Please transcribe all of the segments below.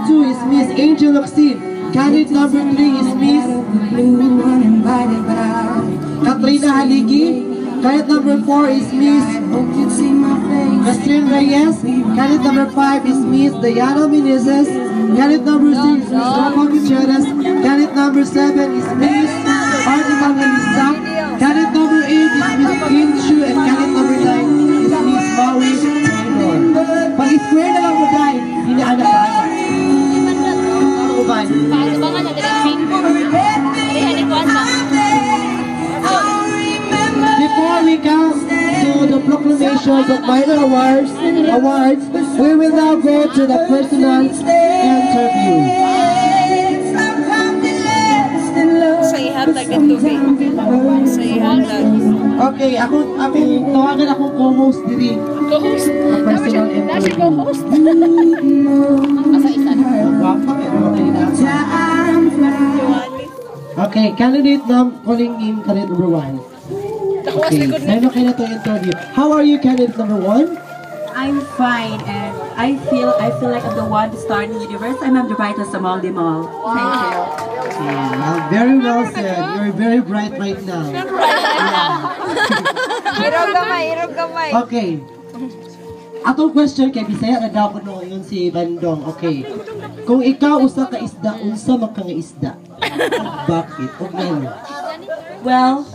2 is Miss Angel Locsin. Candidate number 3 is Miss Katrina Haligi. Candidate number 4 is Miss Catherine Reyes. Candidate number 5 is Miss Diana Menezes. Candidate number 6 is Miss Rafa Gutierrez. Candidate number 7 is Miss Fatima Melissa. Candidate number 8 is Miss Kim Chu. And candidate number 9 is Miss Maui Taylor. Pag-square na lang mo dahil hindi anak ka anak. Ano ba? Paano ba nga na pink? Before we come to the proclamations of minor awards, we will now go to the personal interview. So you have like a tubig. So you have that. Okay, tawagan akong co-host diri. Co-host? Personal interview. Nasa co-host? Asa isa na. Okay, candidate calling in candidate number 1. Okay, meron kayo na itong interview. How are you, candidate number 1? I'm fine, and I feel like I'm the one to start in the universe. I'm the brightest among them all. Thank you. Very well said. You're very bright right now. Irog gamay. Okay. Atong question kay Bisaya na daw ko no yun si Bandong. Okay. Kung ikaw usa ka isda, unsa man ka nga isda? Bakit? Okay. Well,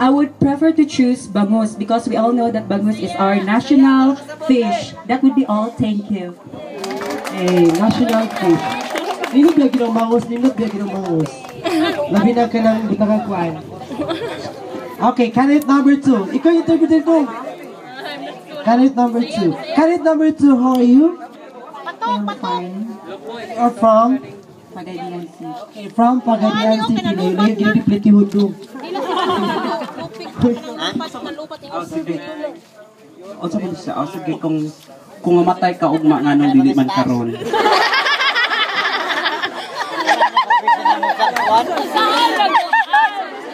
I would prefer to choose bangus because we all know that bangus is our national fish. That would be all. Thank you. Hey, national fish. Nino biya ginong bangus. Labi na ka ng butang kuan. Okay, candidate number 2. Ikaw yung interpreter ko. Candidate number 2. Candidate number 2, how are you? I'm fine. You're from? Pagadian City. Okay, from Pagadian City. Layo giniplit yung hudong. Sige, kung mamatay ka ugma nga nung dili man karon.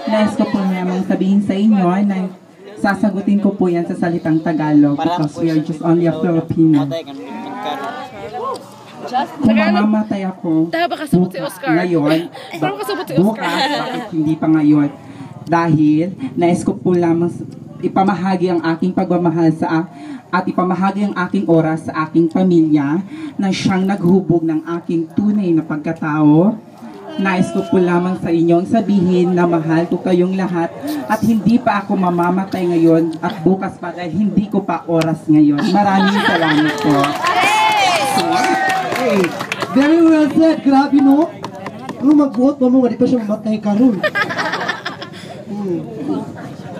Nais ko po namang sabihin sa inyo na sasagutin ko po yan sa salitang Tagalog because we are just only a Filipino. Kung mamamatay ako ngayon, bukas, bakit hindi pa ngayon? Dahil nais ko po lamang ipamahagi ang aking pagmamahal at ipamahagi ang aking oras sa aking pamilya na siyang naghubog ng aking tunay na pagkatao. Nais ko po lamang sa inyong sabihin na mahal ko kayong lahat at hindi pa ako mamamatay ngayon at bukas pa dahil hindi ko pa oras ngayon. Maraming salamat po. Hey, very well said. Grabe, no? Kung mag-vote mo, hindi pa siya mamatay ka ron.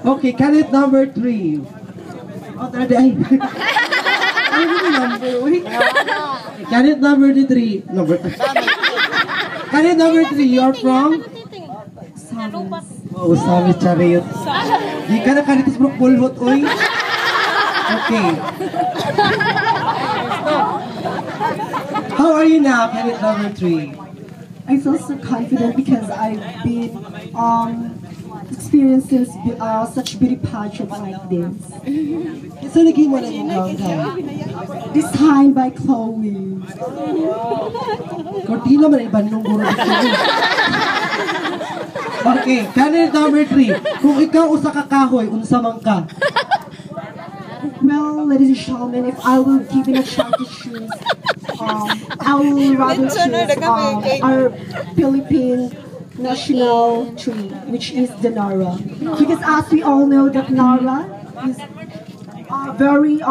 Okay, candidate number 3. Oh, tara ay. Ano yung number? Candidate number 3. Candidate number 3, you're from? Oh, Samis Chariot. Di ka na kanitis mo pulhot, oy. Okay. How are you now, candidate number 3? I feel so confident because I've been experiences such beauty pageants like this. Isa naging mo na yung gown. Designed by Chloe. Kortina man iba nung guro dito. Okay, candidate number 3. Kung ikaw usa ka kahoy, unsa man ka? Well, ladies and gentlemen, if I will give it a chance to choose, I will rather choose our Philippine national tree, which is the Nara. Because as we all know that Nara is very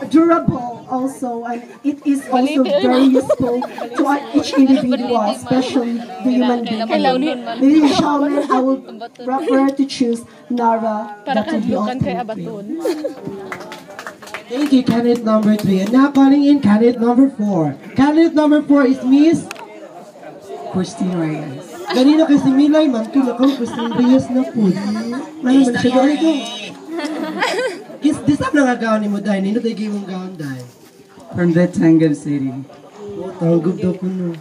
durable also, and it is also very useful to each individual, especially the human being. Ladies and gentlemen, I will prefer to choose Nara. That will be all. Thank you, candidate number 3. And now calling in candidate number 4. Candidate number 4 is Miss Christine Reyes. Ganina kasi Milay man, tulakaw Christine Reyes na po. Ano man siya doon ito? Disap na nga gawin ni mo dahil, nino tayo gawin mong gawin dahil. From the Tanggap City. Oh, tanggap daw po no.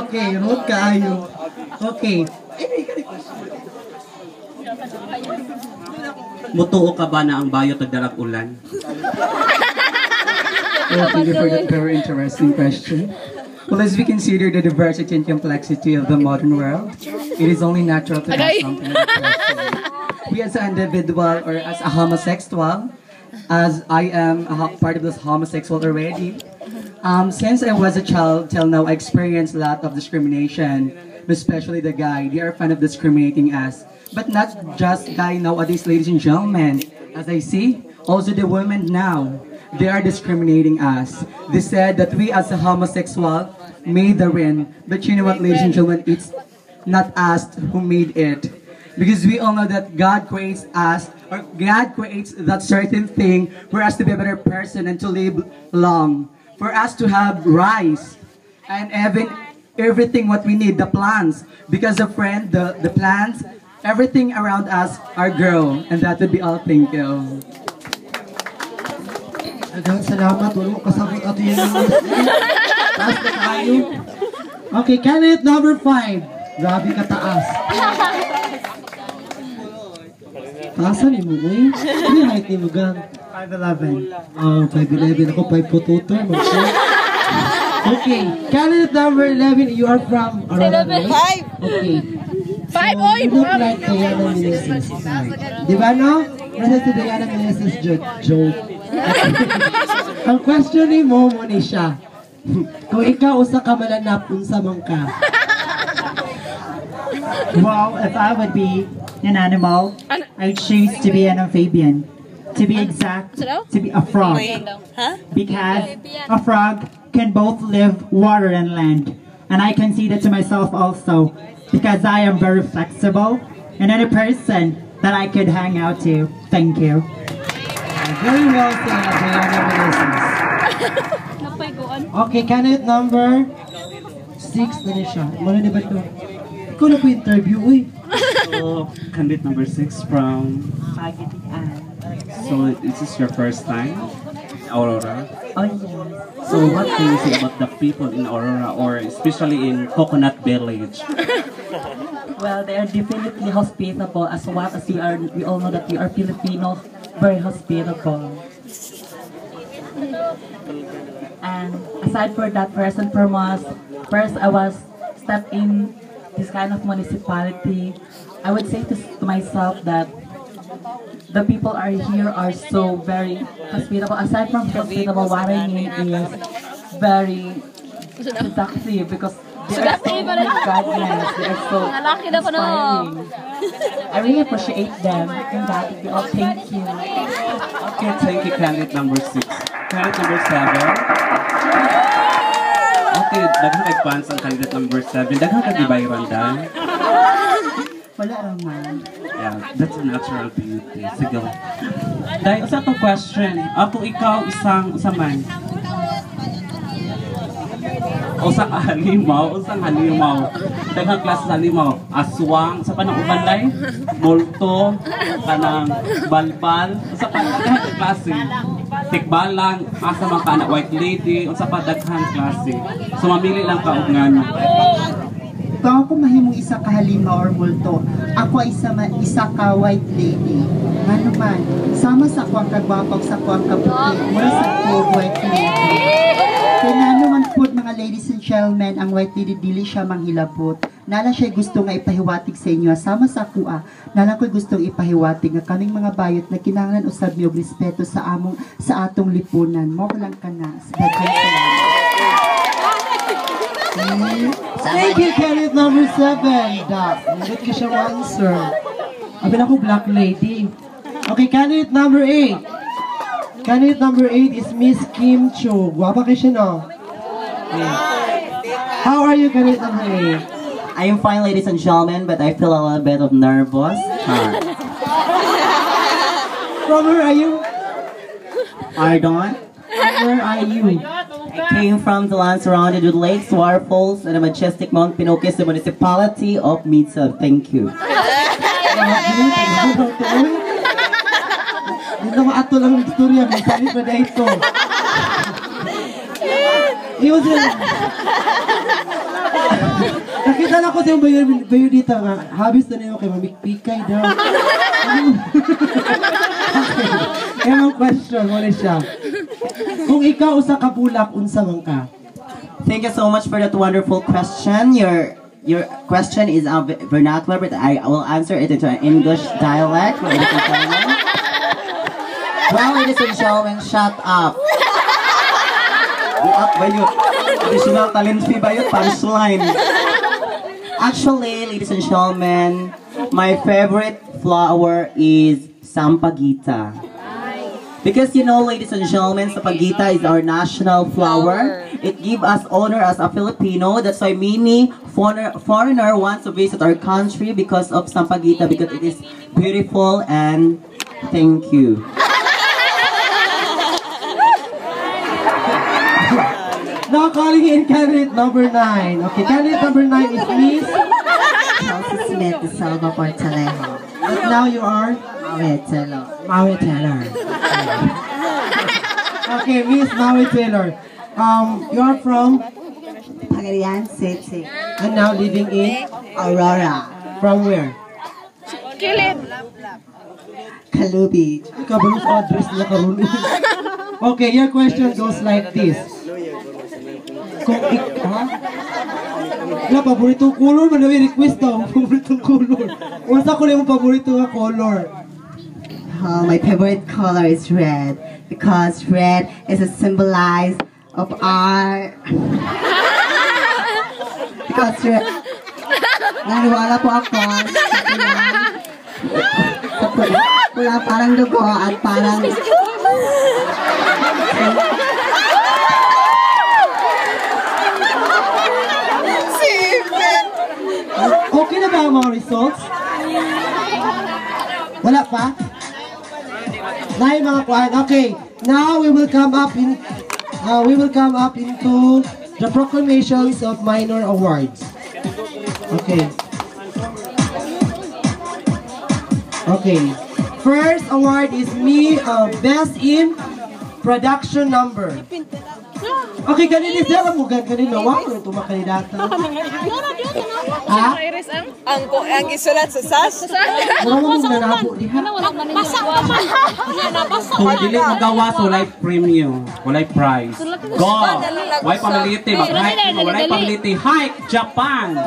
Okay, road kaayo. Okay. Mutuo ka ba na ang bayo tagdalag ulan? Well, thank you for that very interesting question. Well, as we consider the diversity and complexity of the modern world, it is only natural to have something like that. We as an individual or as a homosexual, as I am part of this homosexual already, since I was a child till now, I experienced a lot of discrimination, especially the guy. They are fond of discriminating us. But not just guy nowadays, ladies and gentlemen. As I see, also the women now, they are discriminating us. They said that we as a homosexual made the win. But you know what, ladies and gentlemen, it's not us who made it. Because we all know that God creates us, or God creates that certain thing for us to be a better person and to live long. For us to have rice and even everything what we need, the plants. Because the friend, the plants, everything around us are girl. And that would be all. Thank you. Salamat. Wala mo kasabot ato yun. Taas na kayo. Okay, candidate number 5. Grabe ka taas. Taasan ni mo, uy. Ano yung height ni mo, gang? 5'11". Oh, 5'11". Ako 5'2". Okay, candidate number 11. You are from Aurora, right? Okay. 5, oy! You look like Diana Meneses. Di ba, no? Kasi si Diana Meneses joke. Ang question ni mo ni siya. Kung ikaw usa ka malanap, unsa man ka? Well, if I would be an animal, I'd choose to be an amphibian. To be exact, to be a frog. Because a frog can both live water and land. And I can see that to myself also. Because I am very flexible and any person that I could hang out to. Thank you. Very well said, Diana Meneses. Okay, candidate number 6 na niya siya. Muna ni ba ito? Ikaw na po interview, uy. So, candidate number 6 from... So, is this your first time in Aurora? Oh, yes. So, what can you say about the people in Aurora or especially in Coconut Village? Well, they are definitely hospitable as well as we are. We all know that we are Filipinos, very hospitable. And aside for that, first and foremost, I was stepped in this kind of municipality. I would say to myself that the people are here are so very hospitable. Aside from hospitable, what I mean is very productive because they are so godliness, they are so inspiring. I really appreciate them and that we all thank you. Okay, thank you, candidate number 6. Candidate number 7. Okay, daghang nag-fans ang candidate number 7. Daghang kag-ibayran dan. Wala naman. Yeah, that's a natural beauty. Sige. Dahil sa itong question, ako ikaw isang usaman. Usang halimaw. Daghang klase sa halimaw. Aswang, sa panang ubanday, multo, kanang balbal, sa panang klase. Tikbalang, asa man ka na white lady, o sa daghang klase. So mamili lang ka og ngano. Kung ako mahimong isa ka halimaw or multo, ako isa ka white lady. Ano man, sama sa kuwang kagwapag sa kuwang kaputi, mula sa ko white lady. Kaya naman po mga ladies and gentlemen, ang white lady dili siya manghilabot. Nala siya gusto nga ipahiwatig sa inyo, sama sa kuha. Nala ko'y gustong ipahiwatig nga kaming mga bayot na kinahanglan usab niyo respeto sa atong lipunan. Mo lang ka na. Thank you, candidate number 7. Doc, hindi ko siya answer. Abin ako, black lady. Okay, candidate number 8. Candidate number 8 is Miss Kim Cho. Guwapa kayo siya, no? Okay. How are you, candidate number 8? I am fine, ladies and gentlemen, but I feel a little bit of nervous. From where are you? Pardon? Where are you? I came from the land surrounded with lakes, waterfalls, and a majestic Mount Pinocchio, the municipality of Midsub. Thank you. Hindi naman ato lang ang istorya. May salit na ito. Iyon sila. Nakita lang ko sa bayo dito nga. Habis na niyo kay mamikpikay daw. Okay. Kaya mga question mo na siya. Kung ikaw usa ka bulak, unsa man ka? Thank you so much for that wonderful question. Your question is vernacular, but I will answer it into an English dialect. Ladies and gentlemen. Well, ladies and gentlemen, shut up. Buak ba yun? Additional talent fee ba yun? Punchline. Actually, ladies and gentlemen, my favorite flower is Sampaguita. Because you know, ladies and gentlemen, Sampaguita is our national flower. It gives us honor as a Filipino. That's why many foreigner wants to visit our country because of Sampaguita, because it is beautiful, and thank you. Now calling in candidate number 9. Okay, candidate number 9 is Miss Chelsea Smith de Salva Portalejo. And now you are Maui Taylor. Maui Taylor. Okay, Miss Maui Taylor. You are from Pagadian City. and now living in Aurora. from where? Kilid. Kalubi. Kabalus address na karon. Okay, your question goes like this. Kung wala, paboritong color, manawin request daw, paboritong color. Unsa ko na yung paborito nga color? My favorite color is red because red is a symbolize of our. Because red. Naniwala po ako sa pula parang dugo at parang. Okay na ba ang mga results? Wala pa? Nine mga kuan. Okay. Now we will come up into the proclamations of minor awards. Okay. Okay. First award is best in production number. Okay, kanina sila mo kanina. Wow, ito mga kandidata. Ha? Ang isulat sa SAS? Wala mo nanabo diha. Kung dili magawa sa walay premium, walay prize. Go! Walay pamiliti, mag-hike, walay pamiliti. Hike Japan!